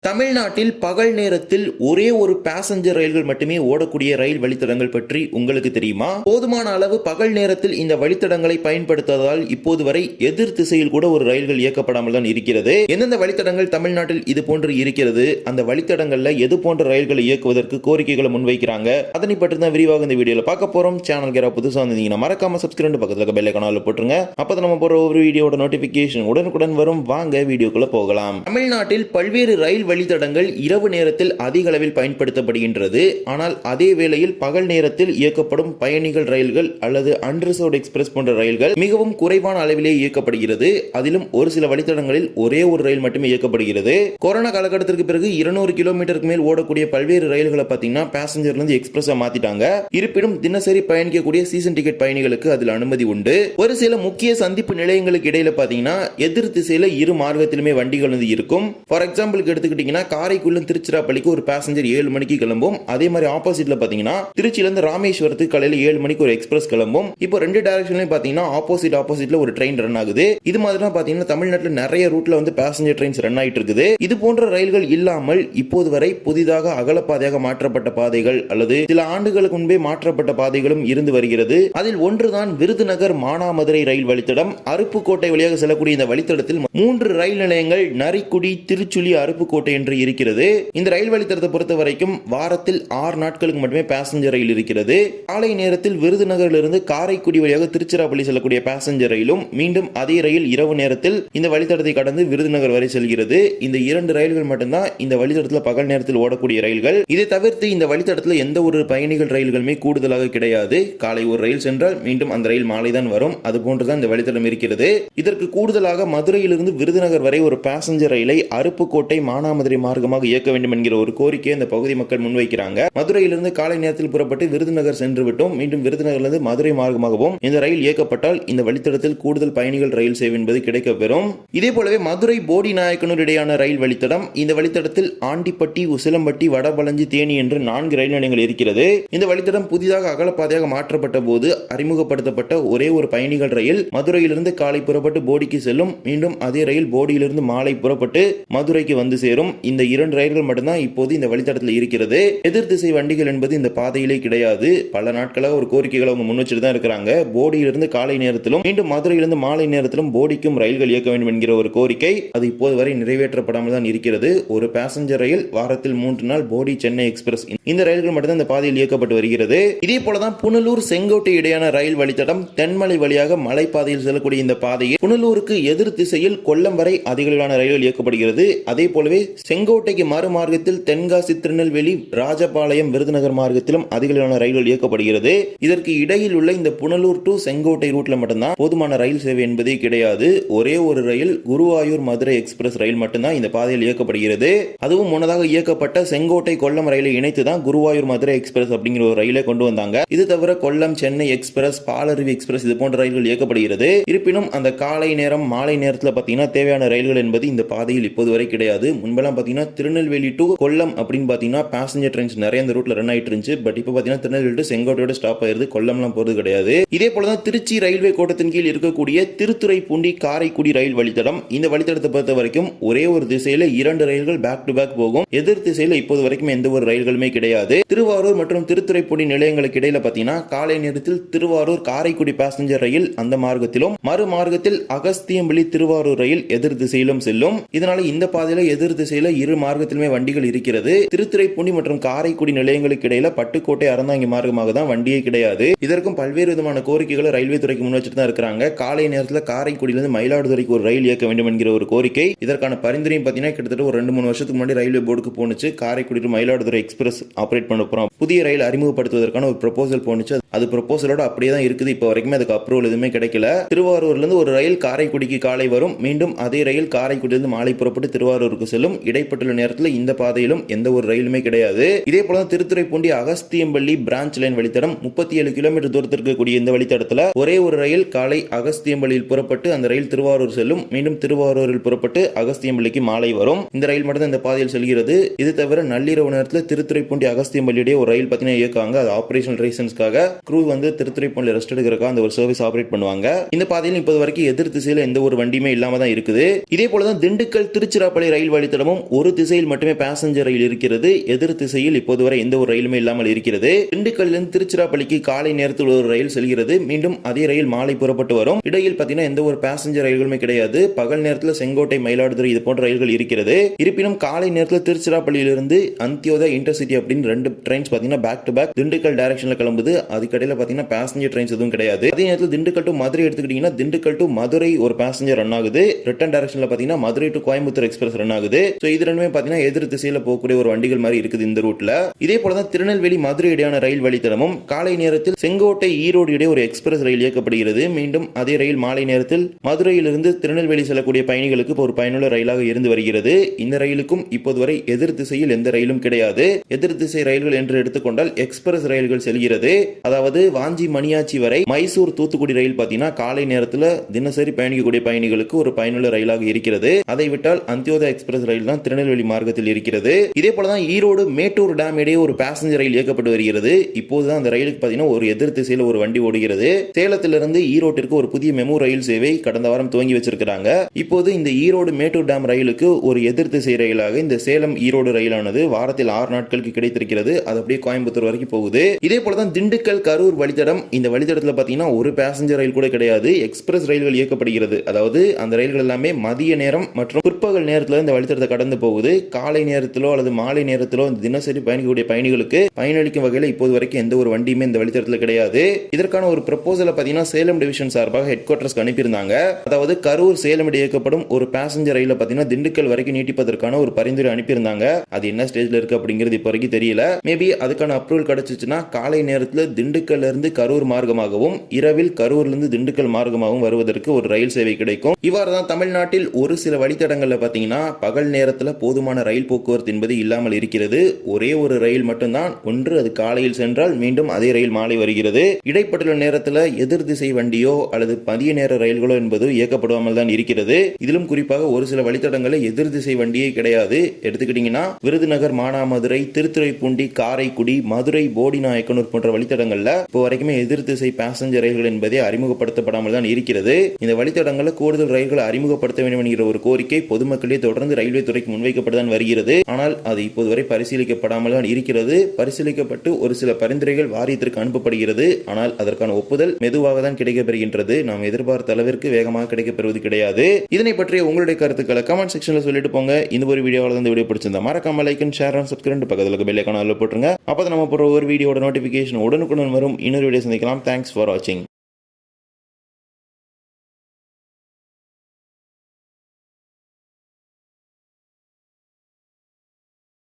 தமிழ்நாட்டில் பகல் நேரத்தில் ஒரே ஒரு பேசஞ்சர் ரயில்கள் மட்டுமே ஓடக்கூடிய ரயில் வழித்தடங்கள் பற்றி உங்களுக்கு தெரியுமா? போதுமான அளவு பகல் நேரத்தில் இந்த வழித்தடங்களை பயன்படுத்துவதால் இப்போது வரை எதிர் திசையில் கூட ஒரு ரயில்கள் இயக்கப்படாமல் தான் இருக்கிறது. எந்தெந்த வழித்தடங்கள் தமிழ்நாட்டில் இது போன்று இருக்கிறது, அந்த வழித்தடங்கள்ல எது போன்ற ரயில்களை இயக்குவதற்கு கோரிக்கைகளை முன்வைக்கிறாங்க, அதனை பற்றி தான் விரிவாக இந்த வீடியோல பார்க்க போறோம். சேனல் புதுசா வந்தீங்கன்னா மறக்காம சப்ஸ்கிரைப் பக்கத்துல பெல் ஐகானை போட்டுருங்க. அப்பதான் நம்ம போற ஒவ்வொரு வீடியோட நோட்டிபிகேஷன் உடனுக்குடன் வரும். வாங்க வீடியோக்குள்ள போகலாம். தமிழ்நாட்டில் பல்வேறு ரயில் வழித்தடங்கள் இரவு நேரத்தில் அதிக அளவில் பயன்படுத்தப்படுகின்றது. ஆனால் அதே வேளையில் பகல் நேரத்தில் இயக்கப்படும் பயணிகள் ரயில்கள் அல்லது அன்ரிசர்வ்ட் எக்ஸ்பிரஸ் போன்ற ரயில்கள் மிகவும் குறைவான அளவிலே இயக்கப்படுகிறது. அதிலும் ஒரு சில வழித்தடங்களில் ஒரே ஒரு ரயில் மட்டுமே இயக்கப்படுகிறது. கொரோனா காலகட்டத்திற்கு பிறகு 200 கிலோமீட்டருக்கு மேல் ஓடக்கூடிய பல்வேறு ரயில்களை பார்த்தீங்கன்னா பேசஞ்சர்ல இருந்து எக்ஸ்பிரஸ் மாத்திட்டாங்க. இருப்பினும் தினசரி பயணிக்கக்கூடிய சீசன் டிக்கெட் பயணிகளுக்கு அதில் அனுமதி உண்டு. ஒரு சில முக்கிய சந்திப்பு நிலையங்களுக்கு இடையில பாத்தீங்கன்னா எதிர் திசையில இரு மார்க்கத்திலுமே வண்டிகள் வந்து இருக்கும். ஃபார் எக்ஸாம்பிளுக்கு எடுத்துக்கிட்டீங்கன்னா காரைக்குள்ள திருச்சிராப்பள்ளிக்கு ஒரு பேசஞ்சர் 7 மணிக்கு கிளம்பும். அதே மாதிரி ஆப்போசிட்ல பாத்தீங்கன்னா திருச்சியில இருந்து ராமேஸ்வரத்துக்கு காலையில 7 மணிக்கு ஒரு எக்ஸ்பிரஸ் கிளம்பும். இப்போ ரெண்டு டைரக்ஷன்லயும் பாத்தீங்கன்னா ஆப்போசிட்ல ஒரு ட்ரெயின் ரன் ஆகுது. இது மாதிரி தான் பாத்தீங்கன்னா தமிழ்நாட்டில் நிறைய ரூட்ல வந்து பேசஞ்சர் ட்ரெயின்ஸ் ரன் ஆயிட்டு இருக்குது. இது போன்ற ரயில்கள் இல்லாமல் இப்போது வரை புதிதாக அகலப்பாதையாக மாற்றப்பட்ட பாதைகள் அல்லது சில ஆண்டுகளுக்கு முன்பே மாற்றப்பட்ட பாதைகளும் இருந்து வருகிறது. அதில் ஒன்றுதான் விருதுநகர் மானாமதுரை ரயில் வழித்தடம். அருப்புக்கோட்டை வழியாக செல்லக்கூடிய இந்த வழித்தடத்தில் 3 ரயில் நிலையங்கள் நரிக்குடி, திருச்சுழி, அருப்புக்கோட்டை என்று இருக்கிறது. இந்த ரயில் வழித்தடத்தை பொறுத்த வரைக்கும் வாரத்தில் 6 நாட்களுக்கு மட்டுமே பேசஞ்சர் ரயில் இருக்கிறது. காலை நேரத்தில் விருதுநகரிலிருந்து காரைக்குடி வழியாக திருச்சிராப்பள்ளி செல்லக்கூடிய பேசஞ்சர் ரயிலும் மீண்டும் அதே ரயில் இரவு நேரத்தில் இந்த வழித்தடத்தை கடந்து விருதுநகர் வரை செல்கிறது. இந்த 2 ரயில்கள் மட்டும்தான் இந்த வழித்தடத்தில் பகல் நேரத்தில் ஓடக்கூடிய ரயில்கள். இதை தவிர்த்து இந்த வழித்தடத்தில் எந்த ஒரு பயணிகள் ரயில்களுமே கூடுதலாக கிடையாது. காலை ஒரு ரயில் சென்றால் மீண்டும் அந்த ரயில் மாலை தான் வரும். அது போன்றுதான் இந்த வழித்தடம் இருக்கிறது. இதற்கு கூடுதலாக மதுரையிலிருந்து விருதுநகர் வரை ஒரு பேசஞ்சர் ரயிலை அருப்புக்கோட்டை மானாமதுரை மார்க்கமாக இயக்க வேண்டும் என்கிற ஒரு கோரிக்கையை இந்த பகுதி மக்கள் முன்வைக்கிறாங்க. மதுரையிலிருந்து காலை நேரத்தில் புறப்பட்டு விருதுநகர் சென்று விட்டோம். மீண்டும் விருதுநகரிலிருந்து மதுரை மார்க்கமாகவும் இந்த ரயில் இயக்கப்பட்டால் இந்த வழித்தடத்தில் கூடுதல் பயணிகள் ரயில் சேவை என்பது கிடைக்கப்பெறும். இதே போலவே மதுரை போடி நாயக்கனூர் இடையான ரயில் வழித்தடம். இந்த வழித்தடத்தில் ஆண்டிப்பட்டி, உசிலம்பட்டி, வடபழஞ்சி, தேனி என்று 4 ரயில் நிலையங்கள் இருக்கிறது. இந்த வழித்தடம் புதிதாக அகலப்பாதையாக மாற்றப்பட்ட போது அறிமுகப்படுத்தப்பட்ட ஒரே ஒரு பயணிகள் ரயில் மதுரையிலிருந்து காலை புறப்பட்டு போடிக்கு செல்லும். மீண்டும் அதே ரயில் போடியிலிருந்து மாலை புறப்பட்டு மதுரைக்கு வந்து சேரும். இந்த 2 ரயில்கள் மட்டும்தான் இப்போது இந்த வழித்தடத்தில் இருக்கிறது. எதிர் திசை வண்டிகள் என்பது இந்த பாதையிலே கிடையாது. பல நாட்களாக ஒரு கோரிக்கைகளை அவங்க முன் வச்சுட்டு தான் இருக்கிறாங்க. போடியிலிருந்து காலை நேரத்திலும் மீண்டும் மதுரையிலிருந்து மாலை நேரத்திலும் போடிக்கும் ரயில்கள் இயக்க வேண்டும் என்கிற ஒரு கோரிக்கை அது இப்போது வரை நிறைவேற்றப்படாமல் தான் இருக்கிறது. ஒரு பேசஞ்சர் ரயில் வாரத்தில் 3 நாள் போடி சென்னை எக்ஸ்பிரஸ் இந்த ரயில்கள் மட்டும்தான் இந்த பாதையில் இயக்கப்பட்டு வருகிறது. இதே போலதான் புனலூர் செங்கோட்டை இடையான ரயில் வழித்தடம். தென்மலை வழியாக மலைப்பாதையில் செல்லக்கூடிய இந்த பாதையில் புனலூருக்கு எதிர் திசையில் கொல்லம் வரை அதிகளவிலான ரயில்கள் இயக்கப்படுகிறது. அதே போலவே செங்கோட்டைக்கு மறுமார்க்கத்தில் தென்காசி, திருநெல்வேலி, ராஜபாளையம், விருதுநகர் மார்க்கத்திலும் அதிகளவிலான ரயில்கள் இயக்கப்படுகிறது. இதற்கு இடையில் உள்ள இந்த புனலூர் டு செங்கோட்டை ரூட்ல மட்டும்தான் போதுமான ரயில் சேவை என்பதே கிடையாது. ஒரே ஒரு ரயில் குருவாயூர் மதுரை எக்ஸ்பிரஸ் ரயில் மட்டும்தான் இந்த பாதையில் இயக்கப்படுகிறது. அதுவும் முன்னதாக இயக்கப்பட்ட செங்கோட்டை கொல்லம் ரயிலை இணைத்துதான் குருவாயூர் மதுரை எக்ஸ்பிரஸ் அப்படிங்கிற ஒரு ரயிலை கொண்டு வந்தாங்க. இது தவிர கொல்லம் சென்னை எக்ஸ்பிரஸ், பாலருவி எக்ஸ்பிரஸ் இது போன்ற ரயில்கள் இயக்கப்படுகிறது. இருப்பினும் அந்த காலை நேரம் மாலை நேரத்தில் பாத்தீங்கன்னா தேவையான ரயில்கள் என்பது இந்த பாதையில் இப்போது வரை கிடையாது. முன்பெல்லாம் பாத்தீங்கன்னா திருநெல்வேலி டு கொல்லம் அப்படின்னு பாத்தீங்கன்னா பேசஞ்சர் ட்ரெயின்ஸ் நிறைய இந்த ரூட்ல ரன் ஆயிட்டு இருந்துச்சு. பட் இப்போ பாத்தீங்கன்னா திருநெல்வேலி டு செங்கோட்டையோட ஸ்டாப் ஆயிருது. கொல்லம்லாம் போறது கிடையாது. இதே போலதான் திருச்சி ரயில்வே கோட்டத்தின் கீழ் இருக்கக்கூடிய திருத்துறைப்பூண்டி காரைக்குடி ரயில் வழித்தடம். இந்த வழித்தடத்தை பொறுத்த வரைக்கும் ஒரே ஒரு திசையில 2 ரயில்கள் பேக் டு பேக் போகும். எதிர் திசையில இப்போது வரைக்கும் எந்த ஒரு ரயில்களுமே கிடையாது. திருவாரூர் மற்றும் திருத்துறைப்பூண்டி நிலையங்களுக்கு இடையில பாத்தீங்கன்னா காலை நேரத்தில் திருவாரூர் காரைக்குடி பேசஞ்சர் ரயில் அந்த மார்க்கத்திலும் மறு மார்க்கத்தில் அகஸ்தியம்பள்ளி திருவாரூர் ரயில் எதிர் திசையிலும் செல்லும். இதனால இந்த பாதையில எதிர் திசையில இரு மார்க்கத்திலுமே வண்டிகள் இருக்கிறது. திருத்துறைப்பூண்டி மற்றும் காரைக்குடி நிலையங்களுக்கு இடையில பட்டுக்கோட்டை, அறந்தாங்கி மார்க்கமாக தான் வண்டியே கிடையாது. இதற்கும் பல்வேறு விதமான கோரிக்கைகளை ரயில்வே துறைக்கு முன் வச்சுட்டு தான் இருக்கிறாங்க. காலை நேரத்தில் காரைக்குடியிலிருந்து மயிலாடுதுறைக்கு ஒரு ரயில் இயக்க வேண்டும் என்கிற ஒரு கோரிக்கை. இதற்கான பரிந்துரையும் பார்த்தீங்கன்னா கிட்டத்தட்ட ஒரு 2-3 வருஷத்துக்கு முன்னாடி ரயில்வே போர்டுக்கு போனுச்சு. காரைக்குடி மயிலாடுதுறை எக்ஸ்பிரஸ் ஆபரேட் பண்ண போறோம், புதிய ரயில் அறிமுகப்படுத்துவதற்கான ஒரு ப்ரொபோசல் போனுச்சு. அது ப்ரொபோசலோட அப்படியே தான் இருக்குது. இப்போ வரைக்கும் அதுக்கு அப்ரூவல் எதுவுமே கிடைக்கல. திருவாரூர்ல இருந்து ஒரு ரயில் காரைக்குடிக்கு காலை வரும். மீண்டும் அதே ரயில் காரைக்குடியிலிருந்து மாலை புறப்பட்டு திருவாரூருக்கு செல்லும். இடைப்பட்டுள்ள நேரத்தில் இந்த பாதையிலும் எந்த ஒரு ரயிலுமே கிடையாது. இதே போல திருத்துறைப்பூண்டி அகஸ்தியம்பள்ளி பிரான்ச் லைன் வழித்தடம் 37 கிலோமீட்டர் தூரத்திற்கு இருக்கக்கூடிய இந்த வழித்தடத்துல ஒரே ஒரு ரயில் காலை அகஸ்தியம்பள்ளியில் புறப்பட்டு அந்த ரயில் திருவாரூர் செல்லும். மீண்டும் திருவாரூரில் புறப்பட்டு அகஸ்தியம்பள்ளிக்கு மாலை வரும். இந்த ரயில் மட்டும் இந்த பாதையில் செல்கிறது. இது தவிர நள்ளிரவு நேரத்தில் திருத்துறைப்பூண்டி அகஸ்தியம்பள்ளியுடைய ஒரு ரயில் பார்த்தீங்கன்னா இயக்காங்க. அது ஆபரேஷனல் ரீசன்ஸ்க்காக க்ரூ வந்து திருத்துறைப்பூண்டி ரெஸ்ட் எடுக்கிறதுக்காக அந்த ஒரு சர்வீஸ் ஆபரேட் பண்ணுவாங்க. இந்த பாதையில் இப்போது வரைக்கும் எதிர் திசையில் எந்த ஒரு வண்டியுமே இல்லாம தான் இருக்குது. இதே போலதான் திண்டுக்கல் திருச்சிராப்பள்ளி ரயில் வழித்தடமும் வழித்தடமும் ஒரு திசையில் மட்டுமே பேசஞ்சர் ரயில் இருக்கிறது. எதிர் திசையில் இப்போது வரை எந்த ஒரு ரயிலுமே இல்லாமல் இருக்கிறது. திண்டுக்கல்லிருந்து திருச்சிராப்பள்ளிக்கு காலை நேரத்தில் ஒரு ரயில் செல்கிறது. மீண்டும் அதே ரயில் மாலை புறப்பட்டு வரும். இடையில் பாத்தீங்கன்னா எந்த ஒரு பேசஞ்சர் ரயில்களுமே கிடையாது. பகல் நேரத்தில் செங்கோட்டை, மயிலாடுதுறை இது போன்ற ரயில்கள் இருக்கிறது. இருப்பினும் காலை நேரத்தில் திருச்சிராப்பள்ளியிலிருந்து அந்தியோதயா இன்டர்சிட்டி அப்படின்னு 2 ட்ரெயின்ஸ் பாத்தீங்கன்னா பேக் டு பேக் திண்டுக்கல் டைரக்ஷன்ல கிளம்புது. அதுக்கடையில பாத்தீங்கன்னா பேசஞ்சர் ட்ரெயின்ஸ் எதுவும் கிடையாது. அதே நேரத்தில் திண்டுக்கல் டு மதுரை எடுத்துக்கிட்டீங்கன்னா திண்டுக்கல் டு மதுரை ஒரு பேசஞ்சர் ரன் ஆகுது. ரிட்டர்ன் டைரக்ஷன்ல பாத்தீங்கன்னா Madurai to Coimbatore express run ஆகுது. சோ இது ரெண்டுமே பாத்தீங்கன்னா எதிர் திசையில போகக்கூடிய ஒரு வண்டிகள் மாதிரி இருக்குது இந்த ரூட்ல. இதே போலதான் திருநெல்வேலி மதுரை இடையான ரயில் வழித்தடமும் காலை நேரத்தில் செங்கோட்டை, ஈரோடு இடையே ஒரு எக்ஸ்பிரஸ் ரயில் இயக்கப்படுகிறது. மீண்டும் அதே ரயில் மாலை நேரத்தில் மதுரையிலிருந்து திருநெல்வேலி செல்லக்கூடிய பயணிகளுக்கு ஒரு பயனுள்ள ரயிலாக இருந்து வருகிறது. இந்த ரயிலுக்கும் இப்போது வரை எதிர் திசையில் எந்த ரயிலும் கிடையாது. எதிர் திசை ரயில்கள் என்று எடுத்துக்கொண்டால் எக்ஸ்பிரஸ் ரயில்கள் செல்கிறது. அதாவது வாஞ்சி மணியாச்சி வரை மைசூர் தூத்துக்குடி ரயில் பாத்தீங்கன்னா காலை நேரத்தில் தினசரி பயணிக்கக்கூடிய பயணிகளுக்கு ஒரு பயனுள்ள ரயிலாக இருக்கிறது. அதை விட்டால் அந்தியோதயா எக்ஸ்பிரஸ் ரயில் தான் திருநெல்வேலி மார்க்கத்தில் இருக்கிறது. இதே போலதான் ஈரோடு மேட்டூர் டேம் இடையே ஒரு பேசஞ்சர் ரயில் இயக்கப்பட்டு வருகிறது. இப்போதுதான் அந்த ரயிலுக்கு பாத்தீங்கன்னா ஒரு எதிர் திசையில் ஒரு வண்டி ஓடுகிறது. சேலத்திலிருந்து ஈரோட்டிற்கு ஒரு புதிய மெமு ரயில் சேவை கடந்த வாரம் துவங்கி வச்சிருக்காங்க. இப்போது இந்த ஈரோடு மேட்டூர் டேம் ரயிலுக்கு ஒரு எதிர் திசை ரயிலாக இந்த சேலம் ஈரோடு ரயிலானது வாரத்தில் 6 நாட்களுக்கு கிடைத்திருக்கிறது. அது அப்படியே கோயம்புத்தூர் வரைக்கும் போகுது. இதே போலதான் திண்டுக்கல் கரூர் வழித்தடம். இந்த வழித்தடத்தில் பாத்தீங்கன்னா ஒரு பேசஞ்சர் ரயில் கூட கிடையாது. எக்ஸ்பிரஸ் ரயில்கள் இயக்கப்படுகிறது. அதாவது அந்த ரயில்கள் எல்லாமே மதிய நேரம் மற்றும் பிற்பகல் நேரத்தில் இந்த வழித்தடத்தை கடந்து போகுது. காலை நேரத்திலோ அல்லது மாலை நேரத்திலோ தினசரி பயணிக்கக்கூடிய பயணிகளுக்கு பயனளிக்கும் வகையில் இப்போது வரைக்கும் எந்த ஒரு வண்டியுமே இந்த வழித்தடத்தில் கிடையாது. இதற்கான ஒரு ப்ரொபோசலை பார்த்தீங்கன்னா சேலம் டிவிஷன் சார்பாக ஹெட் குவார்டர்ஸ்க்கு அனுப்பியிருந்தாங்க. அதாவது கரூர் சேலம் இடையே இயக்கப்படும் ஒரு பேசஞ்சர் ரயில பார்த்தீங்கன்னா திண்டுக்கல் வரைக்கும் நீட்டிப்பதற்கான ஒரு பரிந்துரை அனுப்பியிருந்தாங்க. அது என்ன ஸ்டேஜ்ல இருக்கு அப்படிங்கிறது இப்போ வரைக்கும் தெரியல. மேபி அதுக்கான அப்ரூவல் கிடைச்சிச்சுன்னா காலை நேரத்தில் திண்டுக்கல்ல இருந்து கரூர் மார்க்கமாகவும் இரவில் கரூர்ல இருந்து திண்டுக்கல் மார்க்கமாகவும் வருவதற்கு ஒரு ரயில் சேவை கிடைக்கும். இவ்வாறு தான் தமிழ்நாட்டில் ஒரு சில வழித்தடங்கள்ல பாத்தீங்கன்னா பகல் நேரத்தில் போதுமான ரயில் போக்குவரத்து என்பது இல்லாமல் இருக்கிறது. ஒரே ஒரு ரயில் மட்டும்தான். ஒன்று அது காலையில் சென்றால் மீண்டும் அதே ரயில் மாலை வருகிறது. இடைப்பட்டுள்ள நேரத்தில் எதிர் திசை வண்டியோ அல்லது மதிய நேர ரயில்களோ என்பது இயக்கப்படாமல் தான் இருக்கிறது. இதிலும் குறிப்பாக ஒரு சில வழித்தடங்களில் எதிர் திசை வண்டியே கிடையாது. எடுத்துக்கிட்டீங்கன்னா விருதுநகர், மானாமதுரை, திருத்துறைப்பூண்டி, காரைக்குடி, மதுரை, போடிநாயக்கனூர் போன்ற வழித்தடங்கள்ல இப்போ வரைக்குமே எதிர் திசை பேசஞ்சர் ரயில்கள் என்பதே அறிமுகப்படுத்தப்படாமல் தான் இருக்கிறது. இந்த வழித்தடங்களில் கூடுதல் ரயில்களை அறிமுகப்படுத்த வேண்டும் என்கிற ஒரு கோரிக்கை பொதுமக்களே தொடர்ந்து ரயில்வே துறைக்கு முன்வைக்கப்பட்டுதான் வருகிறது. ஆனால் அது இப்போது வரை பரிசீலிக்கப்படாமல் தான் இருக்கிறது. பரிசீலிக்கப்பட்டு ஒரு சில பரிந்துரைகள் வாரியத்திற்கு அனுப்பப்படுகிறது. ஆனால் அதற்கான ஒப்புதல் மெதுவாக தான் கிடைக்கப்பெறுகின்றது. நாம் எதிர்பார்த்த அளவிற்கு வேகமாக கிடைக்கப்பெறுவது கிடையாது. இதனை பற்றிய உங்களுடைய கருத்துக்களை கமெண்ட் செக்ஷன்ல சொல்லிட்டு போங்க. இந்த ஒரு வீடியோவில் இந்த வீடியோ பிடிச்சிருந்தா மறக்காம like and share and subscribe பக்கத்தில் பெல் ஐகான் போட்டுருங்க. அப்போ நம்ம போற ஒரு வீடியோட நோட்டிபிகேஷன் உடனுக்குடன் வரும். இன்னொரு வீடியோ சந்திக்கலாம். தேங்க்ஸ் ஃபார் வாட்சிங்.